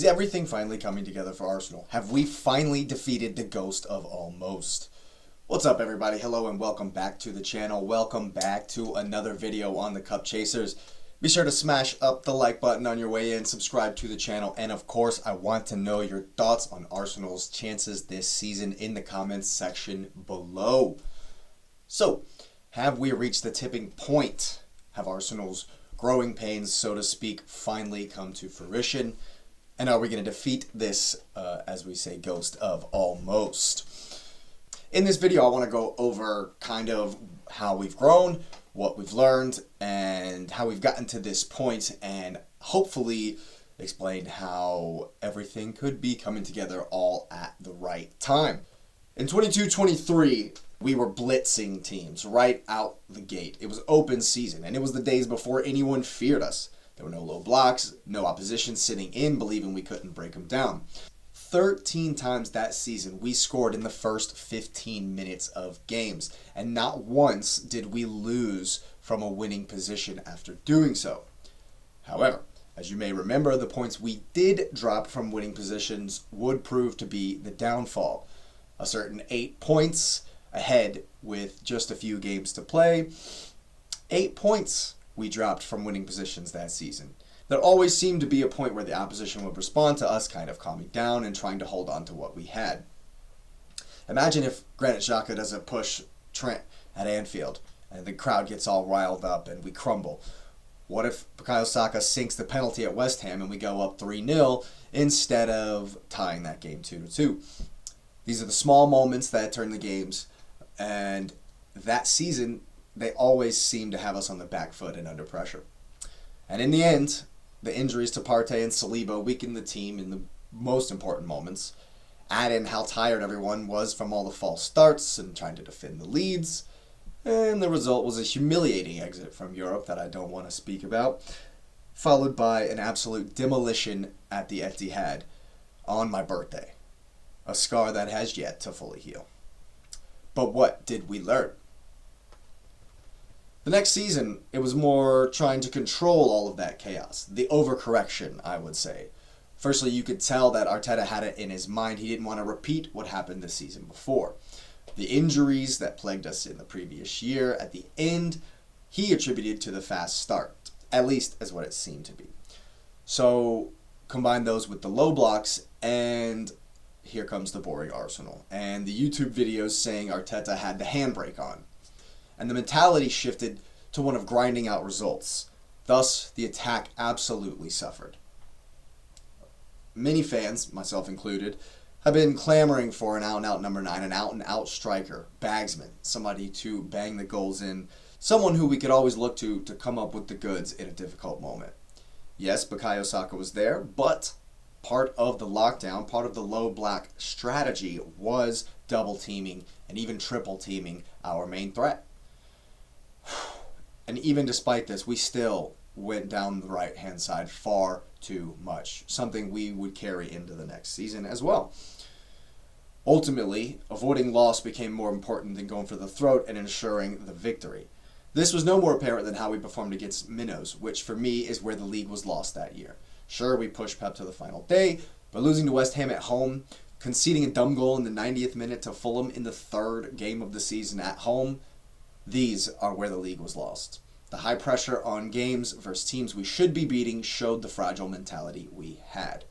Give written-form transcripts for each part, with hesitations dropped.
Is everything finally coming together for Arsenal? Have we finally defeated the ghost of almost? What's up, everybody? Hello and welcome back to the channel. Welcome back to another video on the Cup Chasers. Be sure to smash up the like button on your way in, subscribe to the channel, and of course, I want to know your thoughts on Arsenal's chances this season in the comments section below. So, have we reached the tipping point? Have Arsenal's growing pains, so to speak, finally come to fruition? And are we going to defeat this, as we say, ghost of almost? In this video, I want to go over kind of how we've grown, what we've learned, and how we've gotten to this point, and hopefully explain how everything could be coming together all at the right time. In 22-23, we were blitzing teams right out the gate. It was open season, and it was the days before anyone feared us. There were no low blocks, no opposition sitting in believing we couldn't break them down. 13 times that season, we scored in the first 15 minutes of games, and not once did we lose from a winning position after doing so. However, as you may remember, the points we did drop from winning positions would prove to be the downfall. A certain 8 points ahead with just a few games to play. 8 points we dropped from winning positions that season. There always seemed to be a point where the opposition would respond to us kind of calming down and trying to hold on to what we had. Imagine if Granit Xhaka doesn't push Trent at Anfield and the crowd gets all riled up and we crumble. What if Bukayo Saka sinks the penalty at West Ham and we go up 3-0 instead of tying that game 2-2? These are the small moments that turn the games, and that season they always seem to have us on the back foot and under pressure. And in the end, the injuries to Partey and Saliba weakened the team in the most important moments. Add in how tired everyone was from all the false starts and trying to defend the leads. And the result was a humiliating exit from Europe that I don't want to speak about, followed by an absolute demolition at the Etihad on my birthday. A scar that has yet to fully heal. But what did we learn? The next season, it was more trying to control all of that chaos. The overcorrection, I would say. Firstly, you could tell that Arteta had it in his mind. He didn't want to repeat what happened the season before. The injuries that plagued us in the previous year, at the end, he attributed to the fast start. At least as what it seemed to be. So, combine those with the low blocks, and here comes the boring Arsenal. And the YouTube videos saying Arteta had the handbrake on. And the mentality shifted to one of grinding out results. Thus, the attack absolutely suffered. Many fans, myself included, have been clamoring for an out-and-out number 9, an out-and-out striker, bagsman, somebody to bang the goals in, someone who we could always look to come up with the goods in a difficult moment. Yes, Bukayo Saka was there, but part of the lockdown, part of the low block strategy was double teaming and even triple teaming our main threat. And even despite this, we still went down the right-hand side far too much, something we would carry into the next season as well. Ultimately, avoiding loss became more important than going for the throat and ensuring the victory. This was no more apparent than how we performed against Minnows, which for me is where the league was lost that year. Sure, we pushed Pep to the final day, but losing to West Ham at home, conceding a dumb goal in the 90th minute to Fulham in the third game of the season at home, these are where the league was lost. The high pressure on games versus teams we should be beating showed the fragile mentality we had.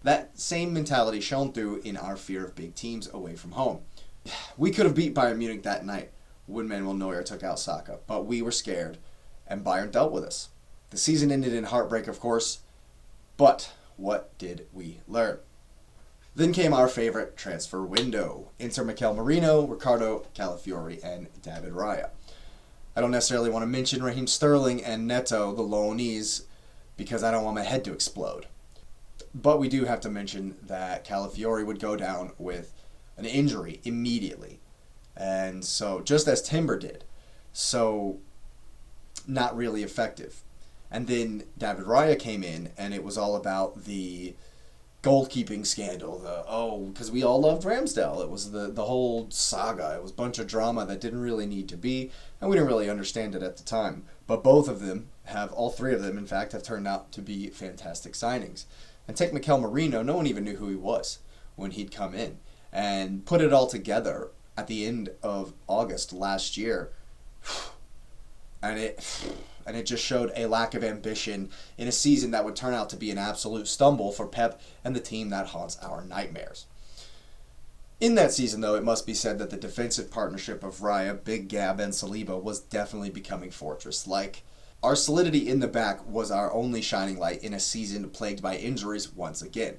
That same mentality shone through in our fear of big teams away from home. We could have beat Bayern Munich that night when Manuel Neuer took out Saka, but we were scared, and Bayern dealt with us. The season ended in heartbreak, of course, but what did we learn? Then came our favorite transfer window. Enter Mikel Merino, Ricardo Calafiori, and David Raya. I don't necessarily want to mention Raheem Sterling and Neto, the loanees, because I don't want my head to explode. But we do have to mention that Calafiori would go down with an injury immediately. And so, just as Timber did. So, not really effective. And then David Raya came in, and it was all about the goalkeeping scandal. Because we all loved Ramsdale. It was the whole saga. It was a bunch of drama that didn't really need to be, and we didn't really understand it at the time. But both of them all three of them, in fact, have turned out to be fantastic signings. And take Mikel Merino, no one even knew who he was when he'd come in. And put it all together at the end of August last year. And it just showed a lack of ambition in a season that would turn out to be an absolute stumble for Pep and the team that haunts our nightmares. In that season, though, it must be said that the defensive partnership of Raya, Big Gab, and Saliba was definitely becoming fortress-like. Our solidity in the back was our only shining light in a season plagued by injuries once again.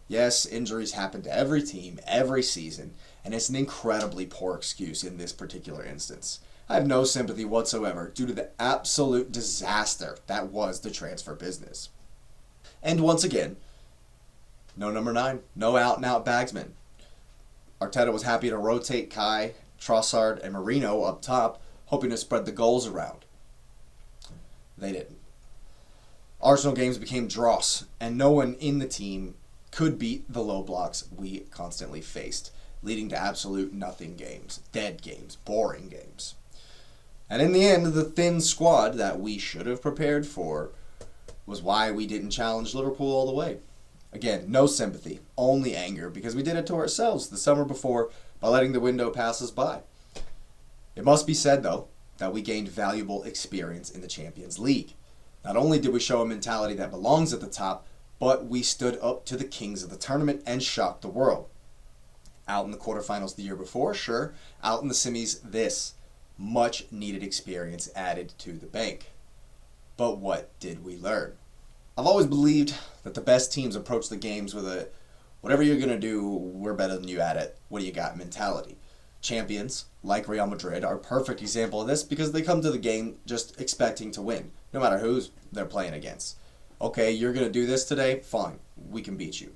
Yes, injuries happen to every team, every season, and it's an incredibly poor excuse in this particular instance. I have no sympathy whatsoever due to the absolute disaster that was the transfer business. And once again, no number 9, no out-and-out bagsman. Arteta was happy to rotate Kai, Trossard, and Merino up top, hoping to spread the goals around. They didn't. Arsenal games became dross, and no one in the team could beat the low blocks we constantly faced, leading to absolute nothing games, dead games, boring games. And in the end, the thin squad that we should have prepared for was why we didn't challenge Liverpool all the way. Again, no sympathy, only anger, because we did it to ourselves the summer before by letting the window pass us by. It must be said, though, that we gained valuable experience in the Champions League. Not only did we show a mentality that belongs at the top, but we stood up to the kings of the tournament and shocked the world. Out in the quarterfinals the year before, sure. Out in the semis, this. Much needed experience added to the bank. But what did we learn? I've always believed that the best teams approach the games with a whatever you're going to do, we're better than you at it, what do you got mentality. Champions, like Real Madrid, are a perfect example of this because they come to the game just expecting to win, no matter who they're playing against. Okay, you're going to do this today? Fine, we can beat you.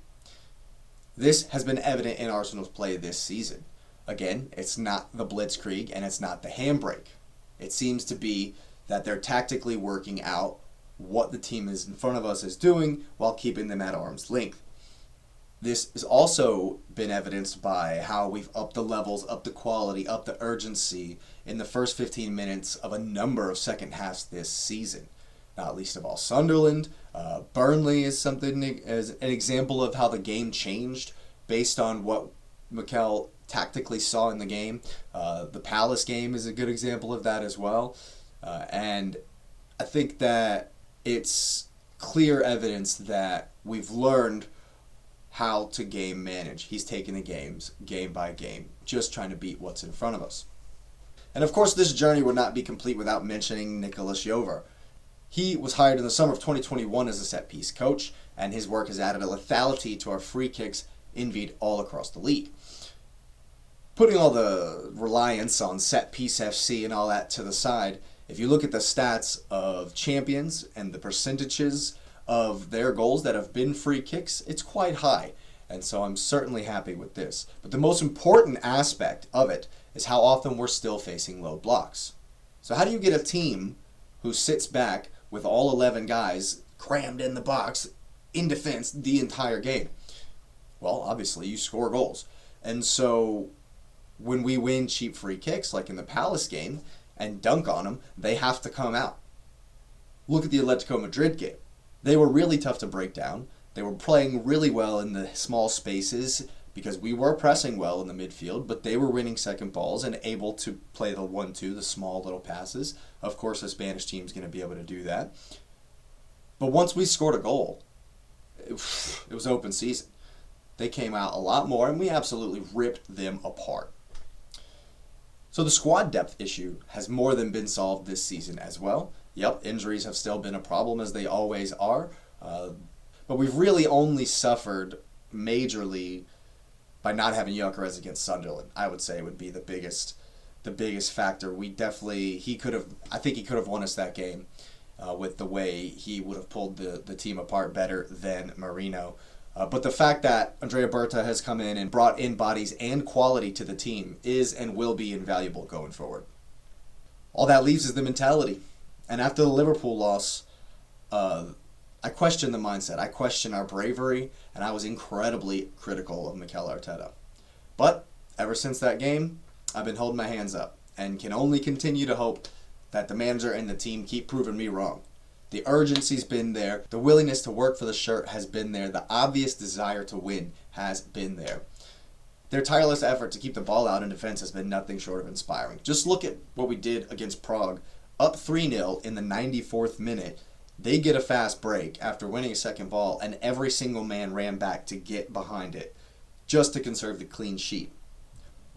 This has been evident in Arsenal's play this season. Again, it's not the blitzkrieg and it's not the handbrake. It seems to be that they're tactically working out what the team is in front of us is doing while keeping them at arm's length. This has also been evidenced by how we've upped the levels, upped the quality, upped the urgency in the first 15 minutes of a number of second halves this season. Not least of all Sunderland. Burnley is something as an example of how the game changed based on what Mikel tactically saw in the game. The Palace game is a good example of that as well. And I think that it's clear evidence that we've learned how to game manage. He's taking the games game by game, just trying to beat what's in front of us. And of course, this journey would not be complete without mentioning Nicolas Jover. He was hired in the summer of 2021 as a set-piece coach, and his work has added a lethality to our free kicks envied all across the league. Putting all the reliance on set-piece FC and all that to the side, if you look at the stats of champions and the percentages of their goals that have been free kicks, it's quite high. And so I'm certainly happy with this. But the most important aspect of it is how often we're still facing low blocks. So how do you get a team who sits back with all 11 guys crammed in the box in defense the entire game? Well, obviously you score goals. And so when we win cheap free kicks, like in the Palace game, and dunk on them, they have to come out. Look at the Atletico Madrid game. They were really tough to break down. They were playing really well in the small spaces because we were pressing well in the midfield, but they were winning second balls and able to play the 1-2, the small little passes. Of course, the Spanish team's going to be able to do that. But once we scored a goal, it was open season. They came out a lot more, and we absolutely ripped them apart. So the squad depth issue has more than been solved this season as well. Yep, injuries have still been a problem, as they always are. But we've really only suffered majorly by not having Gyökeres against Sunderland. I would say would be the biggest factor. I think he could have won us that game with the way he would have pulled the team apart better than Merino. But the fact that Andrea Berta has come in and brought in bodies and quality to the team is and will be invaluable going forward. All that leaves is the mentality. And after the Liverpool loss, I question the mindset. I question our bravery, and I was incredibly critical of Mikel Arteta. But ever since that game, I've been holding my hands up and can only continue to hope that the manager and the team keep proving me wrong. The urgency's been there. The willingness to work for the shirt has been there. The obvious desire to win has been there. Their tireless effort to keep the ball out in defense has been nothing short of inspiring. Just look at what we did against Prague. Up 3-0 in the 94th minute. They get a fast break after winning a second ball, and every single man ran back to get behind it just to conserve the clean sheet.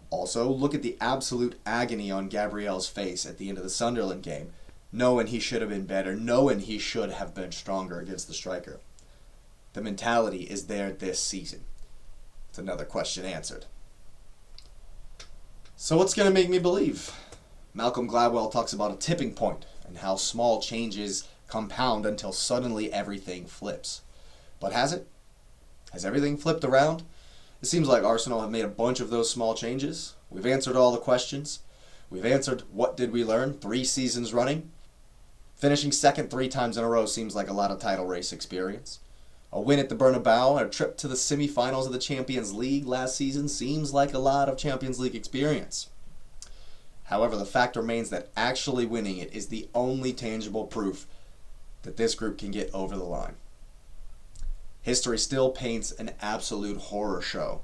Also, look at the absolute agony on Gabriel's face at the end of the Sunderland game, knowing he should have been better, knowing he should have been stronger against the striker. The mentality is there this season. It's another question answered. So what's going to make me believe? Malcolm Gladwell talks about a tipping point and how small changes compound until suddenly everything flips. But has it? Has everything flipped around? It seems like Arsenal have made a bunch of those small changes. We've answered all the questions. We've answered what did we learn 3 seasons running. Finishing second 3 times in a row seems like a lot of title race experience. A win at the Bernabeu, a trip to the semifinals of the Champions League last season seems like a lot of Champions League experience. However, the fact remains that actually winning it is the only tangible proof that this group can get over the line. History still paints an absolute horror show.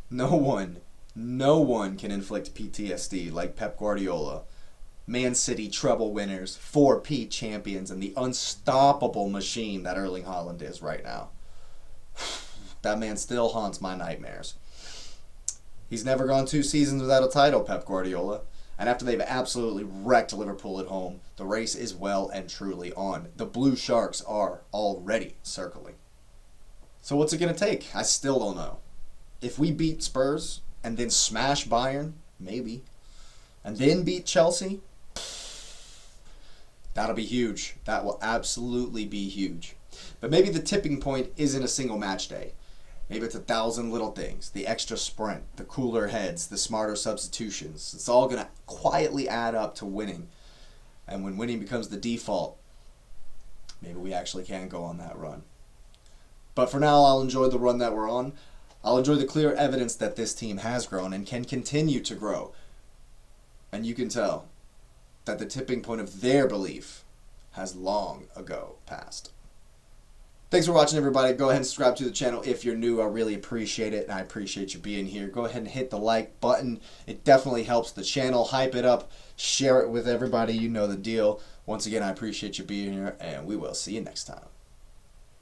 No one can inflict PTSD like Pep Guardiola, Man City treble winners, 4P champions, and the unstoppable machine that Erling Haaland is right now. That man still haunts my nightmares. He's never gone 2 seasons without a title, Pep Guardiola. And after they've absolutely wrecked Liverpool at home, the race is well and truly on. The Blue Sharks are already circling. So what's it going to take? I still don't know. If we beat Spurs and then smash Bayern, maybe, and then beat Chelsea, that'll be huge. That will absolutely be huge. But maybe the tipping point isn't a single match day. Maybe it's 1,000 little things. The extra sprint, the cooler heads, the smarter substitutions. It's all going to quietly add up to winning. And when winning becomes the default, maybe we actually can go on that run. But for now, I'll enjoy the run that we're on. I'll enjoy the clear evidence that this team has grown and can continue to grow. And you can tell that the tipping point of their belief has long ago passed. Thanks for watching, everybody. Go ahead and subscribe to the channel if you're new. I really appreciate it, and I appreciate you being here. Go ahead and hit the like button. It definitely helps the channel. Hype it up. Share it with everybody. You know the deal. Once again, I appreciate you being here, and we will see you next time.